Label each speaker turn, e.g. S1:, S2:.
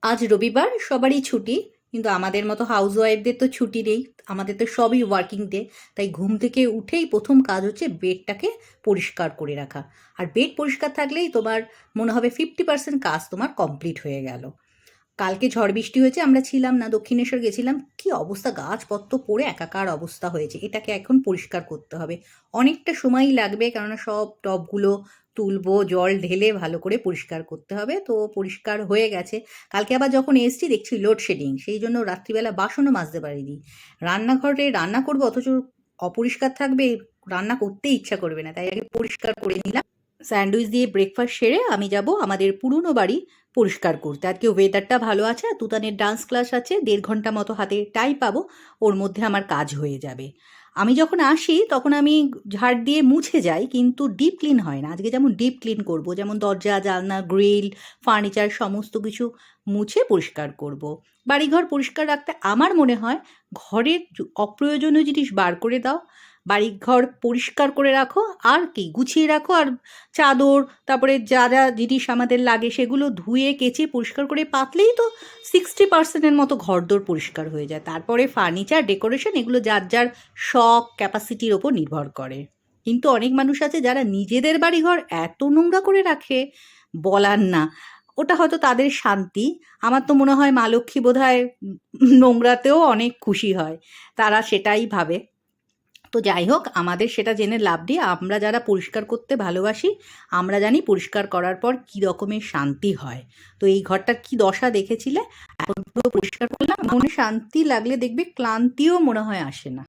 S1: আজ রবিবার, সবারই ছুটি। কিন্তু আমাদের মতো হাউসওয়াইফদের তো ছুটি নেই। আমাদের তো সবই ওয়ার্কিং ডে। তাই ঘুম থেকে উঠেই প্রথম কাজ হচ্ছে বেডটাকে পরিষ্কার করে রাখা। আর বেড পরিষ্কার থাকলেই তোমার মনে হবে 50% কাজ তোমার কমপ্লিট হয়ে গেল। কালকে ঝড় বৃষ্টি হয়েছে, আমরা ছিলাম না, দক্ষিণেশ্বর গেছিলাম। কি অবস্থা, গাছপত্র পড়ে একাকার অবস্থা হয়েছে। এটাকে এখন পরিষ্কার করতে হবে। অনেকটা সময়ই লাগবে, কেননা সব টবগুলো তুলবো, জল ঢেলে ভালো করে পরিষ্কার করতে হবে। তো পরিষ্কার হয়ে গেছে। কালকে আবার যখন এসছি দেখছি লোডশেডিং, সেই জন্য রাত্রিবেলা বাসনও মাজতে পারিনি। রান্নাঘরে রান্না করবো অথচ অপরিষ্কার থাকবে, রান্না করতে ইচ্ছা করবে না, তাই আগে পরিষ্কার করে নিলাম। স্যান্ডউইচ দিয়ে ব্রেকফাস্ট সেরে আমি যাব আমাদের পুরনো বাড়ি পরিষ্কার করতে। আজকে ওয়েদারটা ভালো আছে, আর তুতানের ডান্স ক্লাস আছে, 1.5 ঘন্টা মতো হাতে টাইম পাবো। ওর মধ্যে আমার কাজ হয়ে যাবে। আমি যখন আসি তখন আমি ঝাড় দিয়ে মুছে যাই, কিন্তু ডিপ ক্লিন হয় না। আজকে যেমন ডিপ ক্লিন করব, যেমন দরজা, জানলা, গ্রিল, ফার্নিচার সমস্ত কিছু মুছে পরিষ্কার করব। বাড়িঘর পরিষ্কার রাখতে আমার মনে হয় ঘরের অপ্রয়োজনীয় জিনিস বার করে দাও, বাড়িঘর পরিষ্কার করে রাখো, আর কি গুছিয়ে রাখো। আর চাদর, তারপরে যা যা জিনিস আমাদের লাগে সেগুলো ধুয়ে কেচে পরিষ্কার করে পাতলেই তো 60%-এর মতো ঘরদোর পরিষ্কার হয়ে যায়। তারপরে ফার্নিচার, ডেকোরেশন, এগুলো যার যার শখ, ক্যাপাসিটির ওপর নির্ভর করে। কিন্তু অনেক মানুষ আছে যারা নিজেদের বাড়িঘর এত নোংরা করে রাখে, বলার না। ওটা হয়তো তাদের শান্তি। আমার তো মনে হয় মা লক্ষ্মী বোধহয় নোংরাতেও অনেক খুশি হয়, তারা সেটাই ভাবে। তো যাই হোক, আমাদের সেটা জেনে লাভ নেই। আমরা যারা পরিষ্কার করতে ভালোবাসি, আমরা জানি পরিষ্কার করার পর কী রকমের শান্তি হয়। তো এই ঘরটার কি দশা দেখেছিলে। এখন পুরো পরিষ্কার করলাম, মনে শান্তি লাগলে দেখবে ক্লান্তিও মনে হয় আসে না।